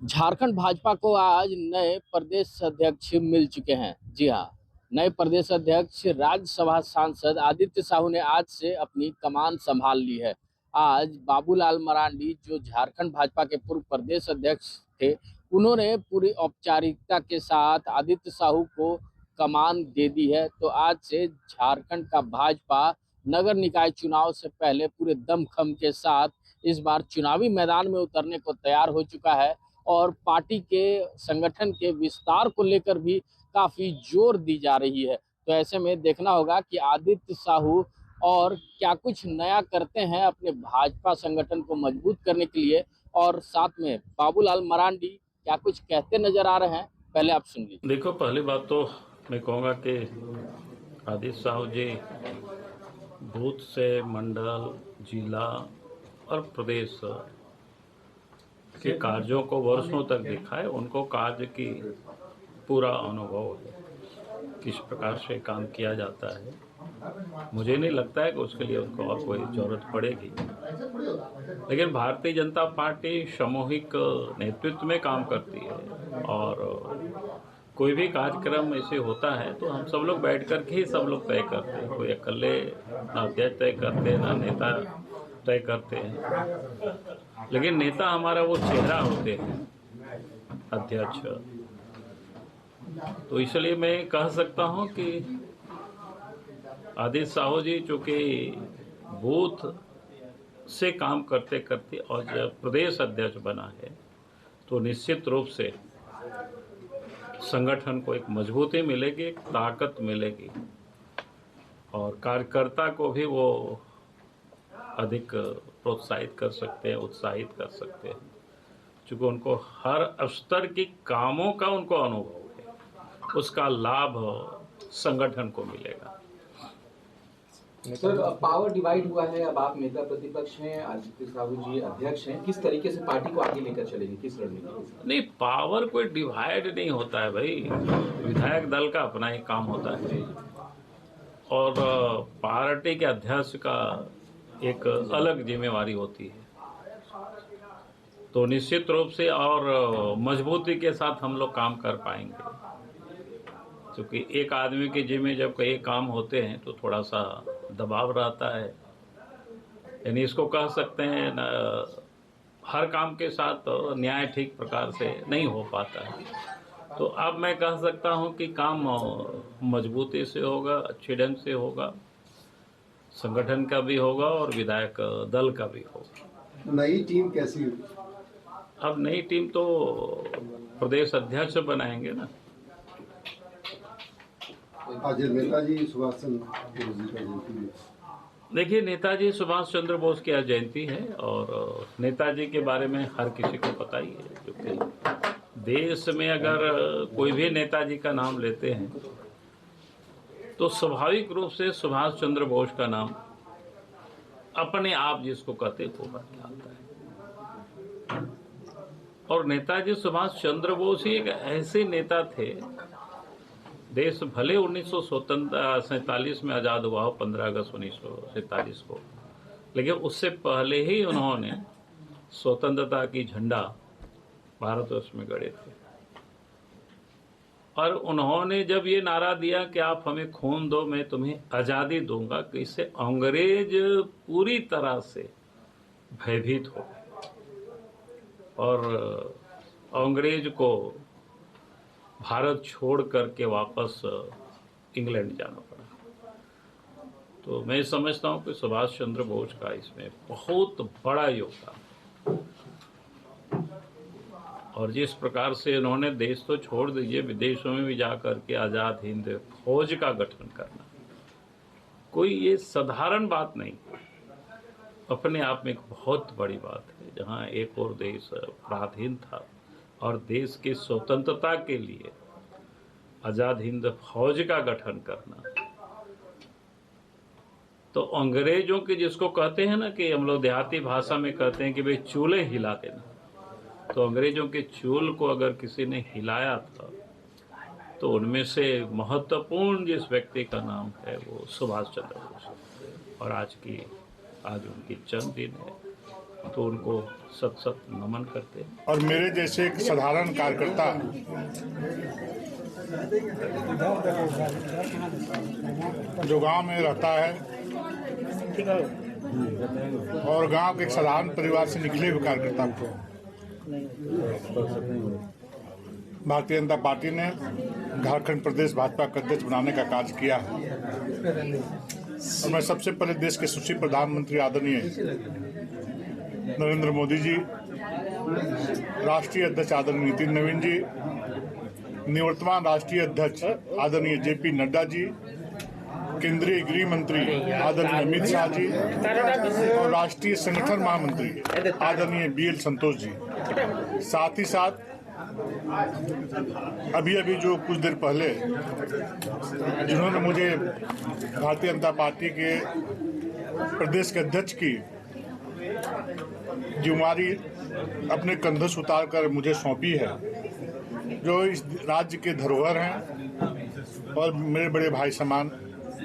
झारखंड भाजपा को आज नए प्रदेश अध्यक्ष मिल चुके हैं। जी हाँ, नए प्रदेश अध्यक्ष राज्यसभा सांसद आदित्य साहू ने आज से अपनी कमान संभाल ली है। आज बाबूलाल मरांडी जो झारखंड भाजपा के पूर्व प्रदेश अध्यक्ष थे, उन्होंने पूरी औपचारिकता के साथ आदित्य साहू को कमान दे दी है। तो आज से झारखंड का भाजपा नगर निकाय चुनाव से पहले पूरे दमखम के साथ इस बार चुनावी मैदान में उतरने को तैयार हो चुका है और पार्टी के संगठन के विस्तार को लेकर भी काफी जोर दी जा रही है। तो ऐसे में देखना होगा कि आदित्य साहू और क्या कुछ नया करते हैं अपने भाजपा संगठन को मजबूत करने के लिए, और साथ में बाबूलाल मरांडी क्या कुछ कहते नजर आ रहे हैं। पहले आप सुन लीजिए। देखो, पहली बात तो मैं कहूँगा कि आदित्य साहू जी बूथ से मंडल, जिला और प्रदेश के कार्यों को वर्षों तक देखा है। उनको कार्य की पूरा अनुभव है, किस प्रकार से काम किया जाता है। मुझे नहीं लगता है कि उसके लिए उनको और कोई जरूरत पड़ेगी। लेकिन भारतीय जनता पार्टी सामूहिक नेतृत्व में काम करती है और कोई भी कार्यक्रम ऐसे होता है तो हम सब लोग बैठ कर के ही सब लोग तय करते हैं। कोई अकेले ना अध्यक्ष तय करते हैं, ना नेता तय करते हैं। लेकिन नेता हमारा वो चेहरा होते हैं, अध्यक्ष। तो इसलिए मैं कह सकता हूं कि आदित्य साहू जी चूंकि बूथ से काम करते करते और जब प्रदेश अध्यक्ष बना है तो निश्चित रूप से संगठन को एक मजबूती मिलेगी, एक ताकत मिलेगी और कार्यकर्ता को भी वो अधिक प्रोत्साहित कर सकते हैं, उत्साहित कर सकते हैं, क्योंकि उनको हर स्तर की कामों का उनको अनुभव है, उसका लाभ संगठन को मिलेगा। सर, पावर डिवाइड हुआ है, अब आप नेता प्रतिपक्ष हैं, आदित्य साहू जी अध्यक्ष हैं। किस तरीके से पार्टी को आगे लेकर चलेंगे, किस रणनीति? नहीं, पावर कोई डिवाइड नहीं होता है भाई। विधायक दल का अपना ही काम होता है और पार्टी के अध्यक्ष का एक अलग जिम्मेवारी होती है। तो निश्चित रूप से और मजबूती के साथ हम लोग काम कर पाएंगे, क्योंकि एक आदमी के जिम्मे जब कई काम होते हैं तो थोड़ा सा दबाव रहता है। यानी इसको कह सकते हैं हर काम के साथ न्याय ठीक प्रकार से नहीं हो पाता है। तो अब मैं कह सकता हूं कि काम मजबूती से होगा, अच्छे ढंग से होगा, संगठन का भी होगा और विधायक दल का भी होगा। नई टीम कैसी हुई? अब नई टीम तो प्रदेश अध्यक्ष बनाएंगे ना। आज नेताजी सुभाष चंद्र बोस जी का जयंती है। देखिए, नेताजी सुभाष चंद्र बोस की आज जयंती है और नेताजी के बारे में हर किसी को पता ही है, क्योंकि देश में अगर कोई भी नेताजी का नाम लेते हैं तो स्वाभाविक रूप से सुभाष चंद्र बोस का नाम अपने आप जिसको कहते वो बन जाता है। और नेताजी सुभाष चंद्र बोस ही एक ऐसे नेता थे, देश भले 1947 में आज़ाद हुआ हो, 15 अगस्त 1947 को, लेकिन उससे पहले ही उन्होंने स्वतंत्रता की झंडा भारतवर्ष में गड़े थे। और उन्होंने जब ये नारा दिया कि आप हमें खून दो, मैं तुम्हें आज़ादी दूंगा, कि इससे अंग्रेज पूरी तरह से भयभीत हो और अंग्रेज को भारत छोड़ करके वापस इंग्लैंड जाना पड़ा। तो मैं समझता हूं कि सुभाष चंद्र बोस का इसमें बहुत बड़ा योगदान, और जिस प्रकार से उन्होंने देश तो छोड़ दीजिए, विदेशों में भी जाकर के आज़ाद हिंद फौज का गठन करना कोई ये साधारण बात नहीं, अपने आप में एक बहुत बड़ी बात है। जहां एक और देश पराधीन था और देश की स्वतंत्रता के लिए आज़ाद हिंद फौज का गठन करना, तो अंग्रेजों के, जिसको कहते हैं ना कि हम लोग देहाती भाषा में कहते हैं कि भाई चूल्हे हिला देना, तो अंग्रेजों के चूल को अगर किसी ने हिलाया था तो उनमें से महत्वपूर्ण जिस व्यक्ति का नाम है वो सुभाष चंद्र बोस, और आज उनकी जन्मदिन है। तो उनको सत सत नमन करते हैं। और मेरे जैसे एक साधारण कार्यकर्ता जो गांव में रहता है और गांव के एक साधारण परिवार से निकले हुए कार्यकर्ता को भारतीय जनता पार्टी ने झारखंड प्रदेश भाजपा का अध्यक्ष बनाने का कार्य किया है। और मैं सबसे पहले देश के यशस्वी प्रधानमंत्री आदरणीय नरेंद्र मोदी जी, राष्ट्रीय अध्यक्ष आदरणीय नितिन नवीन जी, निवर्तमान राष्ट्रीय अध्यक्ष आदरणीय जेपी नड्डा जी, केंद्रीय गृह मंत्री आदरणीय अमित शाह जी और राष्ट्रीय संगठन महामंत्री आदरणीय BL संतोष जी, साथ ही साथ अभी जो कुछ देर पहले जिन्होंने मुझे भारतीय जनता पार्टी के प्रदेश के अध्यक्ष की जिम्मेदारी अपने कंधों से उतारकर मुझे सौंपी है, जो इस राज्य के धरोहर हैं और मेरे बड़े भाई समान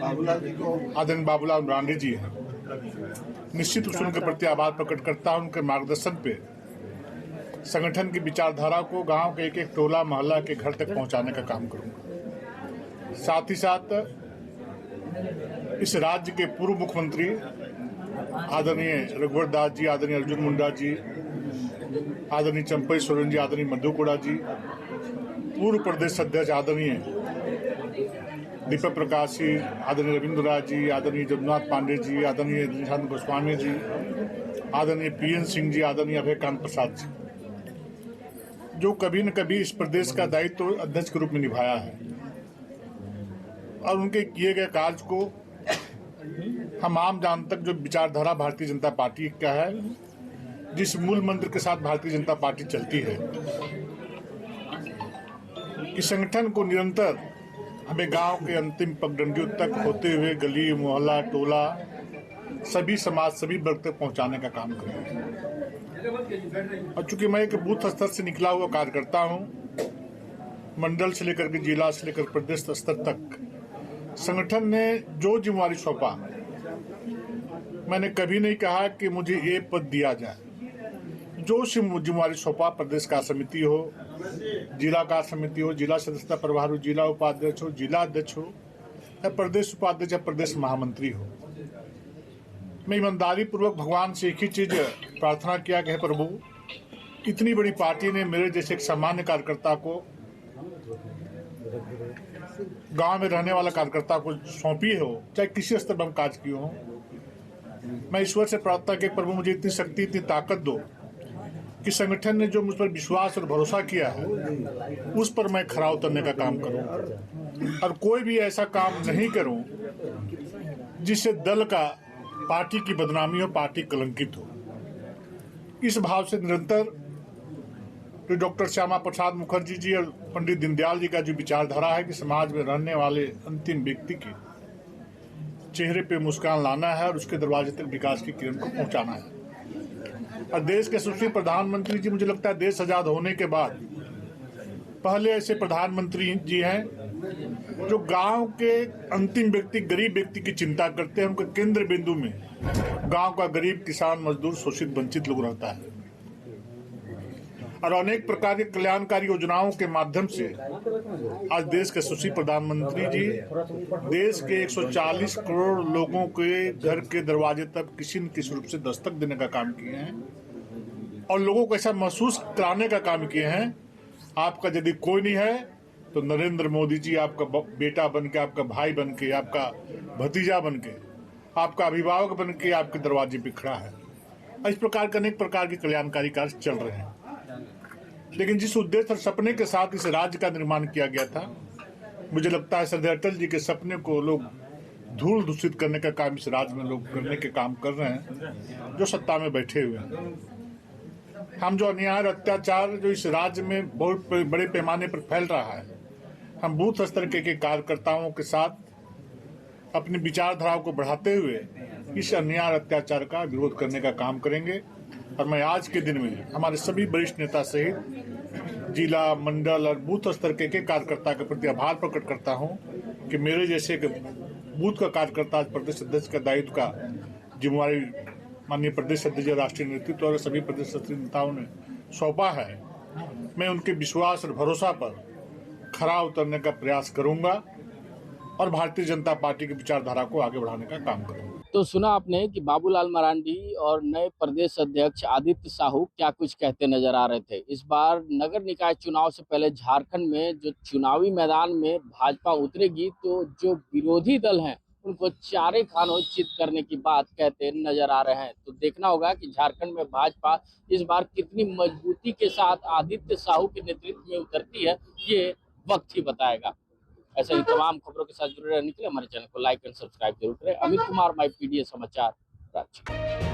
आदरणीय बाबूलाल मरांडी जी हैं। निश्चित रूप से उनके प्रति आभार प्रकट करता हूं। उनके मार्गदर्शन पे संगठन की विचारधारा को गांव के एक एक टोला मोहल्ला के घर तक पहुंचाने का काम करूंगा। साथ ही साथ इस राज्य के पूर्व मुख्यमंत्री आदरणीय रघुवर दास जी, आदरणीय अर्जुन मुंडा जी, आदरणीय चंपई सोरेन जी, आदरणीय मधु कोड़ा जी, पूर्व प्रदेश अध्यक्ष आदरणीय दीपक प्रकाश जी, आदरणीय रविंद्र राज जी, आदरणीय जगन्नाथ पांडे जी, आदरणीय निशांत गोस्वामी जी, आदरणीय PN सिंह जी, आदरणीय अभयकांत प्रसाद जी, जो कभी न कभी इस प्रदेश का दायित्व तो अध्यक्ष के रूप में निभाया है और उनके किए गए कार्य को हम आम जन तक जो विचारधारा भारतीय जनता पार्टी का है, जिस मूल मंत्र के साथ भारतीय जनता पार्टी चलती है कि संगठन को निरंतर हमें गांव के अंतिम पगडंडियों तक होते हुए गली मोहल्ला टोला सभी समाज सभी वर्ग तक पहुंचाने का काम करेंगे। और चूंकि मैं एक बूथ स्तर से निकला हुआ कार्यकर्ता हूं, मंडल से लेकर के जिला से लेकर प्रदेश स्तर तक संगठन ने जो जिम्मेदारी सौंपा, मैंने कभी नहीं कहा कि मुझे ये पद दिया जाए। जो जिम्मेदारी सौंपा, प्रदेश का समिति हो, जिला का समिति हो, जिला सदस्यता प्रभार हो, जिला उपाध्यक्ष हो, जिला अध्यक्ष हो या प्रदेश उपाध्यक्ष या प्रदेश महामंत्री हो, मैं ईमानदारी पूर्वक भगवान से एक ही चीज प्रार्थना किया कि प्रभु, इतनी बड़ी पार्टी ने मेरे जैसे एक सामान्य कार्यकर्ता को, गांव में रहने वाला कार्यकर्ता को सौंपी हो, चाहे किसी स्तर पर हम कार्य किए हो, मैं ईश्वर से प्रार्थना कि प्रभु मुझे इतनी शक्ति इतनी ताकत दो कि संगठन ने जो मुझ पर विश्वास और भरोसा किया है उस पर मैं खरा उतरने का काम करूं और कोई भी ऐसा काम नहीं करूं जिससे दल का, पार्टी की बदनामी हो, पार्टी कलंकित हो। इस भाव से निरंतर जो डॉक्टर श्यामा प्रसाद मुखर्जी जी और पंडित दीनदयाल जी का जो विचारधारा है कि समाज में रहने वाले अंतिम व्यक्ति के चेहरे पे मुस्कान लाना है और उसके दरवाजे तक विकास की किरण को पहुंचाना है। और देश के यशस्वी प्रधानमंत्री जी, मुझे लगता है देश आजाद होने के बाद पहले ऐसे प्रधानमंत्री जी हैं जो गांव के अंतिम व्यक्ति, गरीब व्यक्ति की चिंता करते हैं। उनके केंद्र बिंदु में गांव का गरीब, किसान, मजदूर, शोषित, वंचित लोग रहता है और अनेक प्रकार की कल्याणकारी योजनाओं के माध्यम से आज देश के यशस्वी प्रधानमंत्री जी देश के 140 करोड़ लोगों के घर के दरवाजे तक किसी न किसी रूप से दस्तक देने का काम किए हैं और लोगों को ऐसा महसूस कराने का काम किए हैं, आपका यदि कोई नहीं है तो नरेंद्र मोदी जी आपका बेटा बन के, आपका भाई बन के, आपका भतीजा बन के, आपका अभिभावक बन के आपके दरवाजे पे खड़ा है। इस प्रकार के अनेक प्रकार के कल्याणकारी कार्य चल रहे हैं, लेकिन जिस उद्देश्य और सपने के साथ इस राज्य का निर्माण किया गया था, मुझे लगता है सरदार अटल जी के सपने को लोग धूल दूषित करने का काम इस राज्य में लोग करने के काम कर रहे हैं जो सत्ता में बैठे हुए हैं। हम जो अन्याय और अत्याचार जो इस राज्य में बहुत बड़े पैमाने पर फैल रहा है, हम बूथ स्तर के कार्यकर्ताओं के साथ अपनी विचारधाराओं को बढ़ाते हुए इस अन्याय और अत्याचार का विरोध करने का काम करेंगे। और मैं आज के दिन में हमारे सभी वरिष्ठ नेता सहित जिला, मंडल और बूथ स्तर के कार्यकर्ता के प्रति आभार प्रकट करता हूं कि मेरे जैसे बूथ का कार्यकर्ता प्रदेश अध्यक्ष का दायित्व का जिम्मेवारी माननीय प्रदेश अध्यक्ष, राष्ट्रीय नेतृत्व और सभी प्रदेश नेताओं ने सौंपा है, मैं उनके विश्वास और भरोसा पर खरा उतरने का प्रयास करूंगा और भारतीय जनता पार्टी की विचारधारा को आगे बढ़ाने का काम करूंगा। तो सुना आपने कि बाबूलाल मरांडी और नए प्रदेश अध्यक्ष आदित्य साहू क्या कुछ कहते नजर आ रहे थे। इस बार नगर निकाय चुनाव से पहले झारखंड में जो चुनावी मैदान में भाजपा उतरेगी तो जो विरोधी दल हैं उनको चारे खानों-चित करने की बात कहते नजर आ रहे हैं। तो देखना होगा कि झारखंड में भाजपा इस बार कितनी मजबूती के साथ आदित्य साहू के नेतृत्व में उतरती है, ये वक्त ही बताएगा। ऐसे ही तमाम खबरों के साथ जुड़े रहने के लिए हमारे चैनल को लाइक एंड सब्सक्राइब जरूर करें। अमित कुमार, माई पीडीए समाचार, रांची।